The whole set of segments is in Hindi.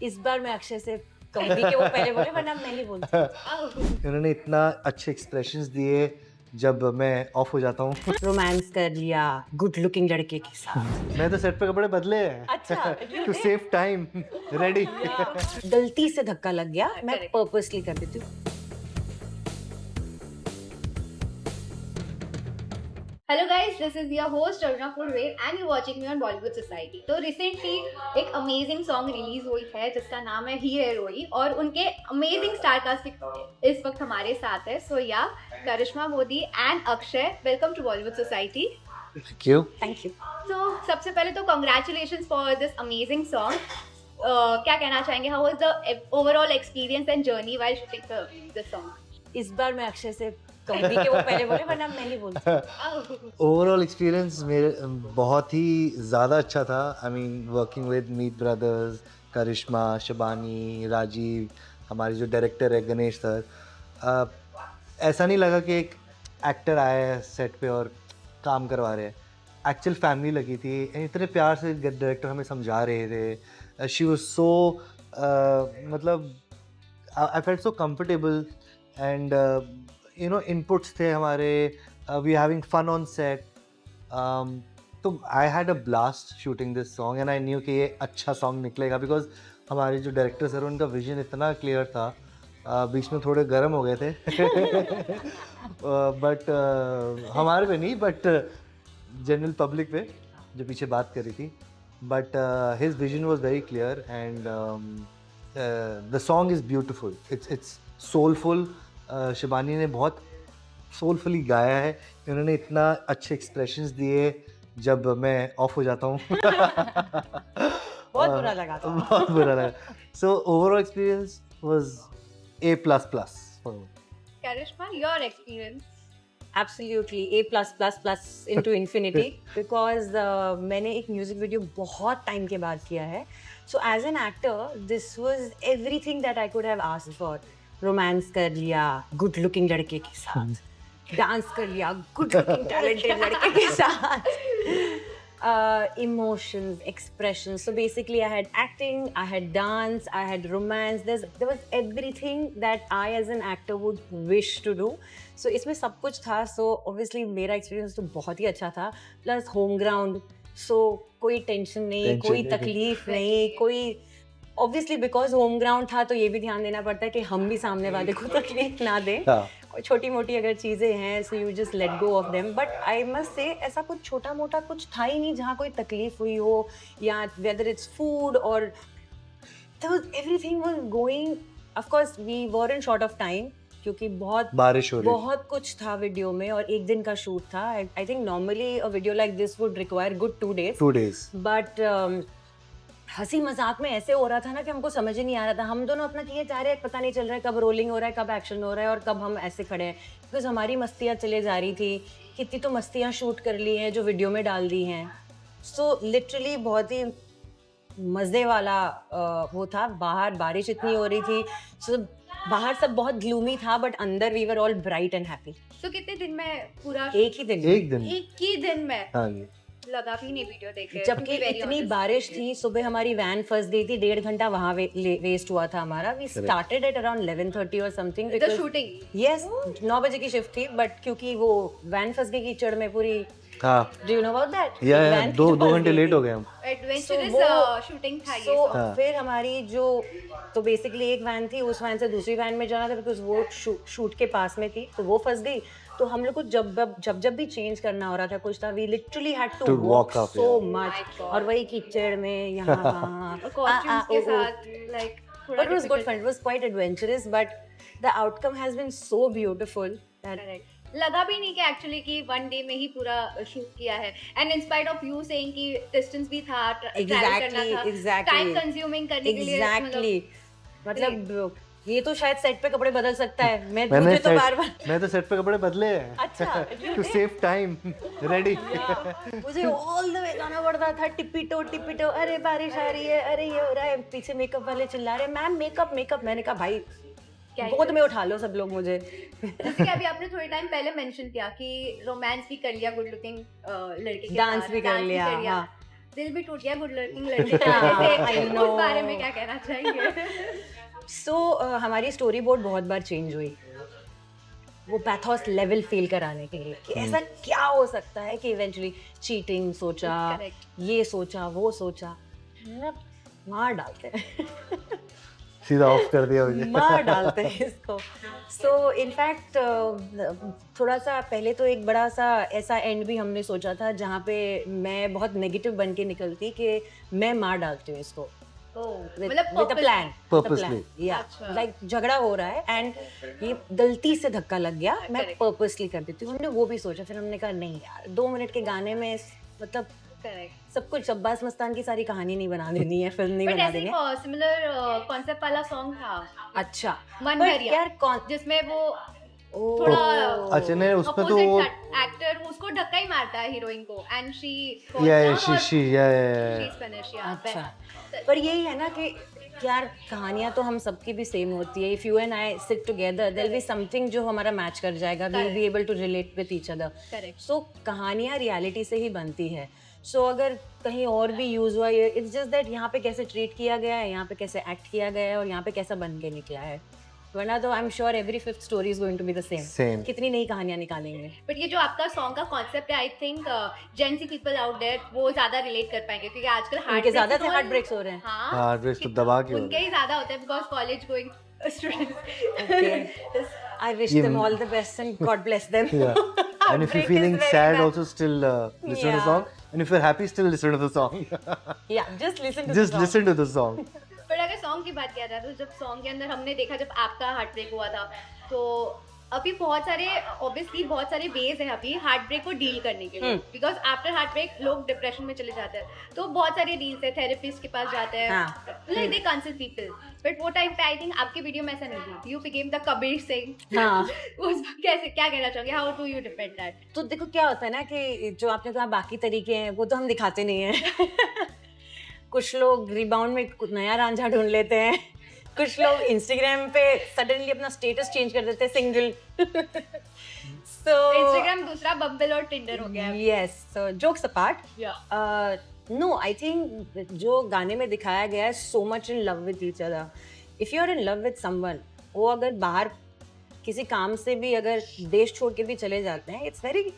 इस बार मैं अक्षय से कहूंगी कि वो पहले बोले, वरना मैं ही बोलती। उन्होंने इतना अच्छे एक्सप्रेशंस दिए जब मैं ऑफ हो जाता हूँ। रोमांस कर लिया गुड लुकिंग लड़के के साथ। मैं तो सेट पे कपड़े बदले हैं अच्छा, टू सेव टाइम। रेडी। गलती से धक्का लग गया, मैं पर्पसली कर देती हूँ। Hello guys, this is your host Aruna पुरवेर and you watching me on Bollywood society. तो रिसेंटली एक अमेजिंग सॉन्ग रिलीज हुई है जिसका नाम है ही है रोई, और उनके अमेजिंग स्टार कास्ट इस वक्त हमारे साथ है। सो या Karishma Modi and Akshay, welcome to Bollywood society. Thank you. Thank you. तो सबसे पहले तो congratulations for this amazing song. क्या कहना चाहेंगे, how was the overall experience and journey while shooting this song? इस बार मैं अक्षय से कहूंगी कि वो पहले बोले, वरना मैं ही बोलती। ओवरऑल एक्सपीरियंस मेरे बहुत ही ज़्यादा अच्छा था। I mean working with Meet brothers, Karishma, Shabani, Rajeev, हमारे जो डायरेक्टर है गणेश सर, ऐसा नहीं लगा कि एक एक्टर आया है सेट पे और काम करवा रहे हैं। एक्चुअल फैमिली लगी थी। इतने प्यार से डायरेक्टर हमें समझा रहे थे। शी वाज सो मतलब I felt so comfortable and you know inputs थे हमारे। We having fun on set. तो I had a blast shooting this song and I knew कि ये अच्छा सॉन्ग निकलेगा बिकॉज हमारे जो डायरेक्टर सर उनका विजन इतना क्लियर था। बीच में थोड़े गर्म हो गए थे बट हमारे पे नहीं, बट जनरल पब्लिक पे जो पीछे बात कर रही थी। But his vision was very clear and the song is beautiful. It's soulful. Shibani ने बहुत सोलफुली गाया है। उन्होंने इतना अच्छे एक्सप्रेशंस दिए जब मैं ऑफ हो जाता हूँ। बहुत बुरा लगा था। बहुत बुरा लगा। So overall experience was A++. Karishma, your experience? Absolutely A+++ into infinity because मैंने एक म्यूजिक वीडियो बहुत टाइम के बाद किया है. So as an actor, this was everything that I could have asked for. Romance कर लिया गुड लुकिंग लड़के के साथ, डांस कर लिया गुड लुकिंग टैलेंटेड लड़के के साथ, emotions, expressions. So basically I had acting, I had dance, I had romance. There was everything that I as an actor would wish to do. So इसमें सब कुछ था. So obviously मेरा experience तो बहुत ही अच्छा था. Plus home ground. So कोई टेंशन नहीं, कोई तकलीफ नहीं, कोई ऑब्वियसली बिकॉज होम ग्राउंड था तो ये भी ध्यान देना पड़ता है कि हम भी सामने वाले को तकलीफ ना दें. कोई छोटी मोटी अगर चीज़ें हैं so you just let go of them. But I must say ऐसा कुछ छोटा मोटा कुछ था ही नहीं जहाँ कोई तकलीफ हुई हो, या वेदर इट्स फूड और everything was going. Of course we were in short of time क्योंकि बहुत बारिश हो रही, बहुत कुछ था वीडियो में और एक दिन का शूट था. I think normally a video like this would require good 2 days. But हंसी मजाक में ऐसे हो रहा था ना कि हमको समझ ही नहीं आ रहा था. हम दोनों अपना किए जा रहे हैं, पता नहीं चल रहा है कब रोलिंग हो रहा है, कब एक्शन हो रहा है और कब हम ऐसे खड़े हैं. बिकॉज हमारी मस्तियाँ चले जा रही थी. कितनी तो मस्तियाँ शूट कर ली हैं जो वीडियो में डाल दी हैं. सो लिटरली बहुत ही मज़े वाला वो था. बाहर बारिश इतनी हो रही थी. सो बाहर सब बहुत ग्लूमी था बट अंदर we were all bright and happy. तो कितने दिन में पूरा? एक ही दिन में. हाँ जी. लगा भी नहीं वीडियो देख के. जबकि इतनी बारिश थी. सुबह हमारी वैन फंस गई थी, 1.5 घंटा वहाँ वेस्ट हुआ था हमारा. वी स्टार्टेड एट अराउंड 11:30 और समथिंग. The shooting? यस, 9 बजे की शिफ्ट थी बट क्योंकि वो वैन फंस गई कीचड़ में पूरी. हाँ. Do you know about that? या 2 घंटे लेट हो गए हम. एडवेंचरस शूटिंग था ये. So, फिर हमारी जो तो बेसिकली एक वैन थी, उस वैन से दूसरी वैन में जाना था बिकॉज वो शूट के पास में थी तो वो फंस गई. तो हम लोग को जब भी चेंज करना हो रहा था कुछ था, we literally had to walk so much. और वही कीचड़ में यहाँ वहाँ कॉस्ट्यूम्स के साथ like. But it was good fun. It was quite adventurous, but the outcome has been so beautiful that लगा भी नहीं कि एक्चुअली कि 1 day में ही पूरा शूट किया है. And in spite of you saying कि डिस्टेंस भी था, ट्रैवल करना था, टाइम कंज्यूमिंग करने के लिए. एग्जैक्टली. मतलब ये तो शायद सेट पे कपड़े बदल सकता है. मुझे तो बार-बार मैं तो सेट पे कपड़े बदले हैं. अच्छा. To save time. रेडी. मुझे ऑल द वे जाना पड़ता था. टिपिटो अरे बारिश आ रही है, अरे ये हो रहा है. पीछे मेकअप वाले चिल्ला रहे हैं मैम मेकअप. मैंने कहा भाई गोद में उठा लो सब लोग मुझे. जैसे कि अभी आपने थोड़े टाइम पहले मेंशन किया कि रोमांस भी कर लिया गुड लुकिंग लड़के के साथ, डांस भी कर लिया. हाँ. दिल भी टूट गया गुड लर्निंग लड़के की वजह I से। know. उस बारे में क्या कहना चाहेंगे? सो हमारी स्टोरी बोर्ड बहुत बार चेंज हुई वो पैथोस लेवल फील कराने के लिए कि ऐसा क्या हो सकता है कि इवेंचुअली चीटिंग सोचा, Correct. ये सोचा, वो सोचा, मतलब मार डालते हैं सीधा ऑफ कर दिया मुझे। मार डालते हैं इसको। सो इनफैक्ट थोड़ा सा पहले तो एक बड़ा सा ऐसा एंड भी हमने सोचा था जहाँ पे मैं बहुत नेगेटिव बन के निकलती कि मैं मार डालती हूँ इसको मतलब विद अ प्लान Purposely. या अच्छा। लाइक झगड़ा हो रहा है एंड ये गलती से धक्का लग गया मैं Correct. पर्पसली कर देती हूँ। हमने वो भी सोचा, फिर हमने कहा नहीं यार 2 मिनट के गाने में मतलब करेक्ट। सब कुछ अब्बास मस्तान की सारी कहानी नहीं बना देनी है, फिल्म नहीं बट बना ऐसे देनी है। एक सिमिलर कॉन्सेप्ट वाला सॉन्ग था अच्छा मन But भरिया, यार कौन जिसमें वो ओ, थोड़ा अच्छा नहीं उसमें तो वो एक्टर उसको धक्का ही मारता है हीरोइन को एंड शी या शी या अच्छा पर यही है ना कि यार कहानियां तो हम सबकी भी सेम होती है। If you and I sit together there be something जो हमारा मैच कर जाएगा, we will be able to relate with each other. Correct. So कहानियां रियलिटी से ही बनती है। सो अगर कहीं और भी यूज हुआ है, इट्स जस्ट दैट यहाँ पे कैसे ट्रीट किया गया है, यहाँ पे कैसे एक्ट किया गया है और यहाँ पे कैसा बन के निकला है। वरना तो I am sure every 5th story is going to be the Same. Same. कितनी नई कहानियां निकालेंगे। बट ये जो आपका सॉन्ग का कॉन्सेप्ट है I think Gen Z people out there वो ज्यादा रिलेट कर पाएंगे क्योंकि आजकल उनके ज्यादा थे हार्ट ब्रेक्स हो रहे हैं। हाँ हार्ट ब्रेक्स तो दबा के हो उनके ही ज्यादा होते हैं because college going students I wish Yeah. them all the best and God bless them. Yeah. And if you're Heartbreak is feeling very sad, bad. also still listen to the Yeah. song. And if you're happy, still listen to the song. Yeah, just listen to Just the song. listen to the song. पर अगर सॉन्ग की बात किया जाए तो जब सॉन्ग के अंदर हमने देखा जब आपका हार्ट ब्रेक हुआ था तो अभी बहुत सारे ऑब्वियसली बहुत सारे वेज हैं अभी हार्ट ब्रेक को डील करने के लिए बिकॉज आफ्टर हार्ट ब्रेक लोग डिप्रेशन में चले जाते हैं तो बहुत सारे डील्स है थेरेपिस्ट के पास जाते हैं like they consult people but वो टाइम पे आई थिंक आपके वीडियो में ऐसा नहीं थी you became the Kabir Singh हाँ। उस कैसे क्या कहना चाहोगे how do you defend that तो देखो क्या होता है ना कि जो आपने कहा बाकी तरीके हैं वो तो हम दिखाते नहीं हैं कुछ लोग रिबाउंड में कुछ नया रांझा ढूंढ लेते हैं, कुछ लोग इंस्टाग्राम पे सडनली अपना स्टेटस चेंज कर देते हैं सिंगल। सो इंस्टाग्राम दूसरा बम्बल और टिंडर हो गया yes, so jokes apart, yeah no I think जो गाने में दिखाया गया है so much in love with each other. If you are in love with someone, वो अगर बाहर किसी काम से भी अगर देश छोड़ के भी चले जाते हैं, it's very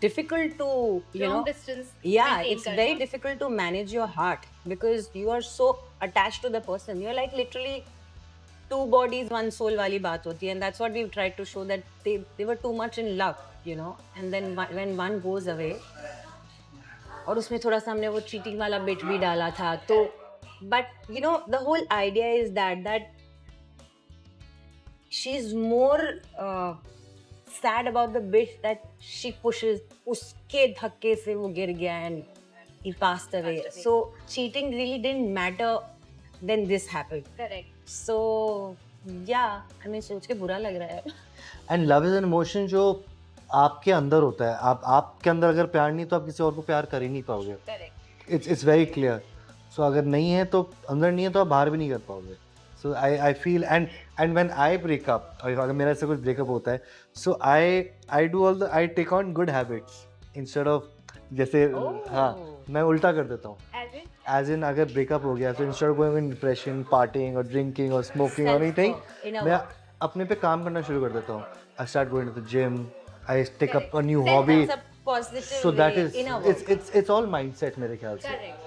difficult to you know long distance it's very difficult to manage your heart because you are so attached to the person. You're like literally 2 bodies 1 soul वाली बात होती है, and that's what we've tried to show that they were too much in love, you know, and then when one goes away, और उसमें थोड़ा सा हमने वो चीटिंग वाला बिट भी डाला था तो but you know the whole idea is that she's more sad about the bit that she pushes, उसके धक्के से वो गिर गया and he passed away. So cheating really didn't matter then this happened. Correct So yeah, I mean सोच के बुरा लग रहा है। And love is an emotion जो आपके अंदर होता है। आपके अंदर अगर प्यार नहीं तो आप किसी और को प्यार कर ही नहीं पाओगे। Correct It's very clear. So अगर नहीं है तो अंदर नहीं है तो आप बाहर भी नहीं कर पाओगे। So I feel and when I break up, अगर मेरा ऐसा कुछ breakup होता है, so I take on good habits instead of जैसे हाँ मैं उल्टा कर देता हूँ। As in अगर breakup हो गया तो instead of going in depression, partying or drinking or smoking or anything, मैं अपने पे काम करना शुरू कर देता हूँ। I start going to the gym, I take up a new hobby. That's a positive So that way is in a work. it's all mindset मेरे ख्याल से। Correct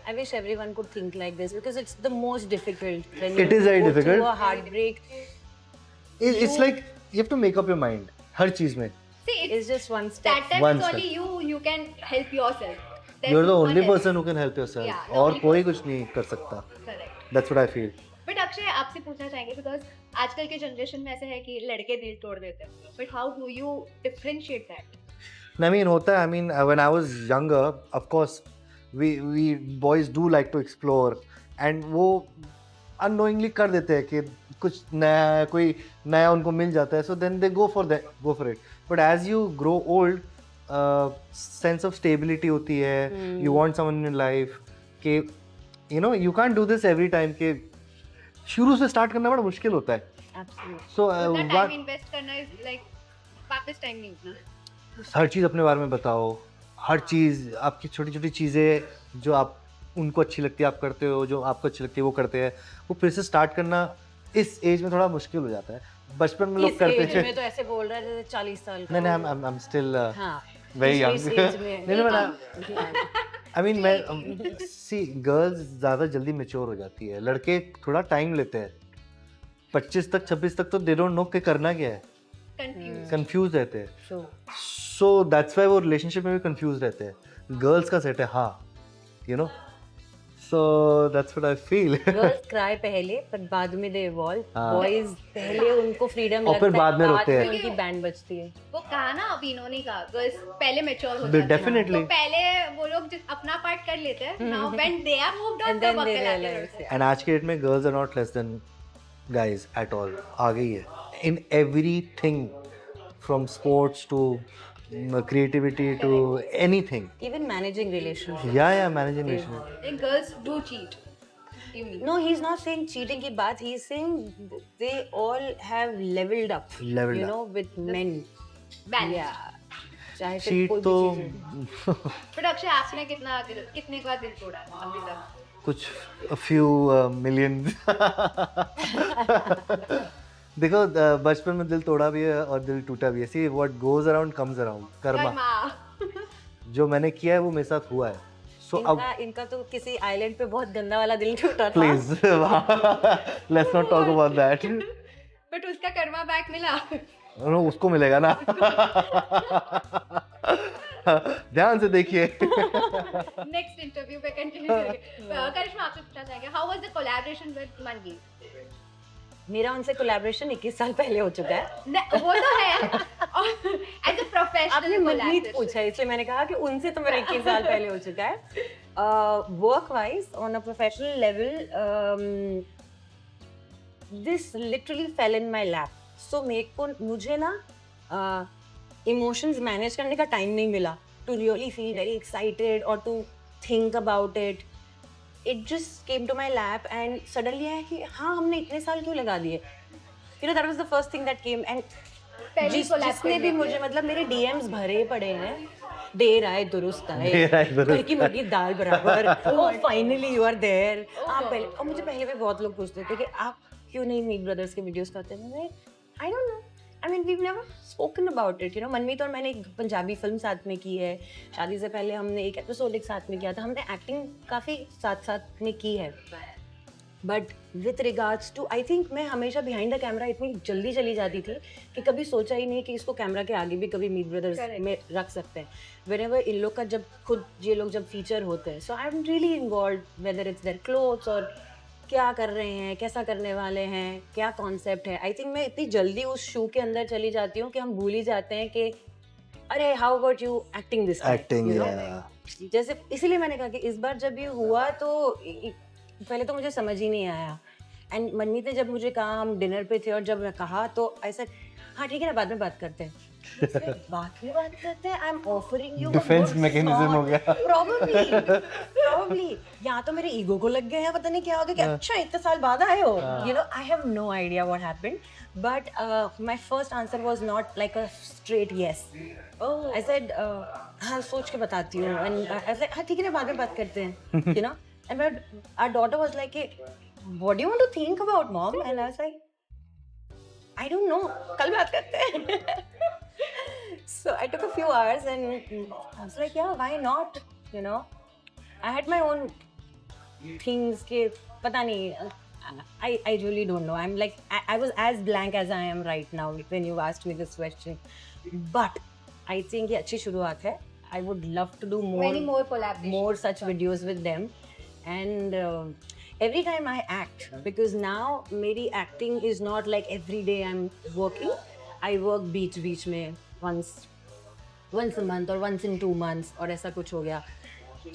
I wish everyone could think like this because it's the most difficult when It you is very go difficult. through a heartbreak. It's like you have to make up your mind हर चीज में। see It's just one step. that time One it's only you can help yourself. There's You're the no only one else. person who can help yourself. Yeah, the और only कोई कुछ नहीं कर सकता। Correct. That's what I feel. But Akshay आपसे पूछना चाहेंगे बिकॉज आजकल के जनरेशन में ऐसे है कि लड़के दिल तोड़ देते हैं but how do you differentiate that I mean होता है। I mean when I was younger, of course we boys do like to explore and वो unknowingly कर देते हैं कि कुछ नया है, कोई नया उनको मिल जाता है, so then they go for it. But as you grow old, sense of stability होती है, you want someone in your life कि you know you can't do this every time कि शुरू से start करना बड़ा मुश्किल होता है। Absolutely. So उतना टाइम इन्वेस्ट करना इज लाइक वापस टाइम नहीं उतना हर चीज़ अपने बारे में बताओ, हर चीज़ आपकी छोटी छोटी चीज़ें जो आप उनको अच्छी लगती है आप करते हो, जो आपको अच्छी लगती है वो करते हैं, वो फिर से स्टार्ट करना इस एज में थोड़ा मुश्किल हो जाता है। बचपन में लोग इस करते एज हैं। में तो ऐसे बोल रहे थे 40 साल का। नहीं नहीं, I'm still हाँ, very young. इस एज में नहीं मैं I mean मैं सी गर्ल्स ज़्यादा जल्दी मैच्योर हो जाती है, लड़के थोड़ा टाइम लेते हैं। 25 तक 26 तक तो दे डोंट नो कि करना क्या है, कंफ्यूज कंफ्यूज रहते हैं। True. सो दैट्स व्हाई वो रिलेशनशिप में भी कंफ्यूज रहते हैं। गर्ल्स का सेट है हाँ, you know, so that's what I feel. Girls cry पहले पर बाद में दे इवॉल्व, हाँ। बॉयज पहले उनको फ्रीडम और लगता फिर है, बाद में रोते हैं। उनकी बैंड बजती है। वो कहा ना अभी इन्होंने कहा गर्ल्स पहले मैच्योर हो जाती हैं Definitely. तो पहले वो लोग अपना पार्ट कर लेते हैं now when they are moved on And तब then they अक्ल आती है realize, लड़कों को। एंड आज के डेट में girls are not less than guys at all, आ गई है in everything from sports to creativity to anything. Even managing relationship. Yeah, managing relationship. Like girls do cheat. Even. No, he's not saying cheating की बात. He's saying they all have leveled up. Leveled you up. know, with men. Balance. Yeah. चाहे फिर चीट कोई तो भी चीज़ हो। But अक्षय आपने कितने का दिल तोड़ा है अभी तक? कुछ a few million. देखो बचपन में दिल तोड़ा भी है और दिल टूटा भी है। See what goes around comes around, Karma. जो मैंने किया है वो मेरे साथ हुआ है। सो अब इनका तो किसी आइलैंड पे बहुत गंदा वाला दिल टूटा था। Please let's not talk about that. But उसका कर्मा बैक मिला। उसको मिलेगा ना। ध्यान से देखिए। नेक्स्ट इंटरव्यू पे कंटिन्यू करेंगे। करिश्मा आपसे पूछना चाहेंगे how was the collaboration with Manvi? मेरा उनसे कोलैबोरेशन 21 साल पहले हो चुका है। वो तो है एज अ प्रोफेशनल आपने मनमीत पूछा इसलिए मैंने कहा कि उनसे तो मेरा 21 साल पहले हो चुका है। Work wise on a professional level this literally fell in my lap. So मुझे ना इमोशंस मैनेज करने का टाइम नहीं मिला to really feel very excited और to think about it. It just came to my lap and suddenly है कि हाँ हमने इतने साल क्यों लगा दिए। You know that was the first thing that came. And जिसने भी मुझे मतलब मेरे डीएम्स भरे पड़े हैं, देर आए दुरुस्त आए, घर की मुर्गी दाल बराबर, oh finally you are there. आप पहले, और मुझे पहले भी बहुत लोग पूछते थे कि आप क्यों नहीं मीत ब्रदर्स के वीडियोस करते हैं। I don't know, I mean we've never spoken about it. You know Manmeet और मैंने एक पंजाबी फिल्म साथ में की है, शादी से पहले हमने एक एपिसोड एक साथ में किया था, हमने एक्टिंग काफ़ी साथ साथ में की है। But with regards to I think मैं हमेशा बिहाइंड द कैमरा इतनी जल्दी चली जाती थी कि कभी सोचा ही नहीं कि इसको कैमरा के आगे भी कभी मीत ब्रदर्स में रख सकते हैं। व्हेनेवर इन लोग का जब खुद ये लोग जब फीचर होते हैं, so I am really involve whether it's their clothes और क्या कर रहे हैं, कैसा करने वाले हैं, क्या कॉन्सेप्ट है। आई थिंक मैं इतनी जल्दी उस शू के अंदर चली जाती हूँ कि हम भूल ही जाते हैं कि अरे how about you acting this acting. जैसे इसीलिए मैंने कहा कि इस बार जब ये हुआ तो पहले तो मुझे समझ ही नहीं आया। एंड मनमीत ने जब मुझे कहा, हम डिनर पे थे और जब मैं कहा तो ऐसा हाँ ठीक है ना बाद में बात करते हैं। बात करते हैं। I am offering you defence mechanism हो गया। Probably यहाँ तो मेरे ईगो को लग गया है, पता नहीं क्या हो गया कि अच्छा इतने साल बाद आए हो। You know, I have no idea what happened, but my first answer was not like a straight yes. I said हाँ सोच के बताती हूँ, and I was like हाँ ठीक है ना बाद में बात करते हैं, you know. And our daughter was like, what do you want to think about, mom? And I was like, I don't know, कल बात करते हैं। So I took a few hours and I was like, yeah, why not? You know, I had my own things के पता नहीं, I really don't know. I'm like, I was as blank as I am right now when you asked me this question. But I think ये अच्छी शुरुआत है. I would love to do many more collaborations, more such videos with them. And every time I act, because now मेरी acting is not like every day I'm working. I work बीच में once a month or once in 2 months और ऐसा कुछ हो गया.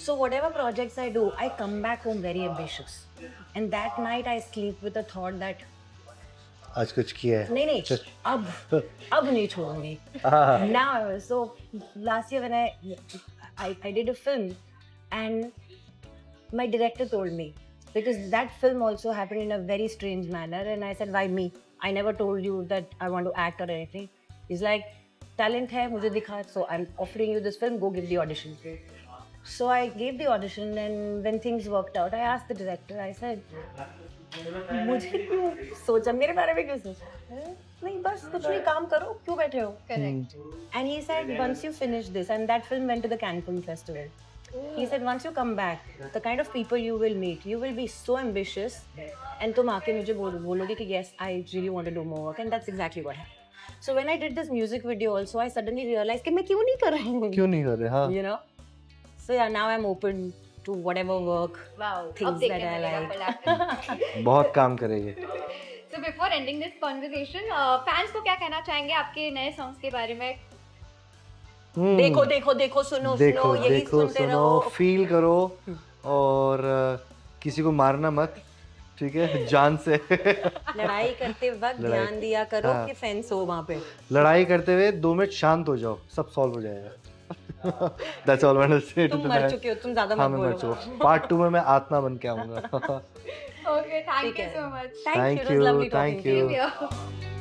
So whatever projects I do, I come back home very ambitious. And that night I sleep with the thought that आज कुछ किया है। नहीं अब नहीं छोड़ूंगी। Now, so last year when I did a film and my director told me, because that film also happened in a very strange manner, and I said, why me? I never told you that I want to act or anything. He's like, talent है मुझे दिखा, so I'm offering you this film, go give the audition. So I gave the audition, and when things worked out, I asked the director, I said, मुझे क्यों सोचा, मेरे बारे में क्यों सोचा? नहीं बस कुछ नहीं, काम करो, क्यों बैठे हो? Correct. And he said, once you finish this, and that film went to the Cannes Film Festival. He said, once you come back, the kind of people you will meet, you will be so ambitious, and तुम आके मुझे बोलोगे कि yes, I really want to do more work, and that's exactly what happened. So when I did this music video also, I suddenly realized कि मैं क्यों नहीं कर रही हूँ? क्यों नहीं कर रहे? हाँ. You know? So yeah, now I'm open to whatever work, Wow. things अब देखने that I मिलेगा like. फिर आपको. बहुत काम करेंगे. So before ending this conversation, fans को क्या कहना चाहेंगे आपके नए songs के बारे में? देखो देखो देखो सुनो देखो सुनो यही देखो सुनते सुनो, रहो. फील करो और किसी को मारना मत, ठीक है, जान से. लड़ाई करते वक्त ध्यान दिया करो हाँ. कि फेंस हो वहाँ पे. लड़ाई करते हुए 2 मिनट शांत हो जाओ, सब सॉल्व हो जाएगा. That's all I want to say to तुम the मर man. चुके हो, तुम ज्यादा हाँ मत मैं मर बोलो. चुका. पार्ट 2 में मैं आत्मा बन के आऊंगा. Okay, thank ठीक you है. so much. Thank you, it was lovely talking thank to you. you. Yeah.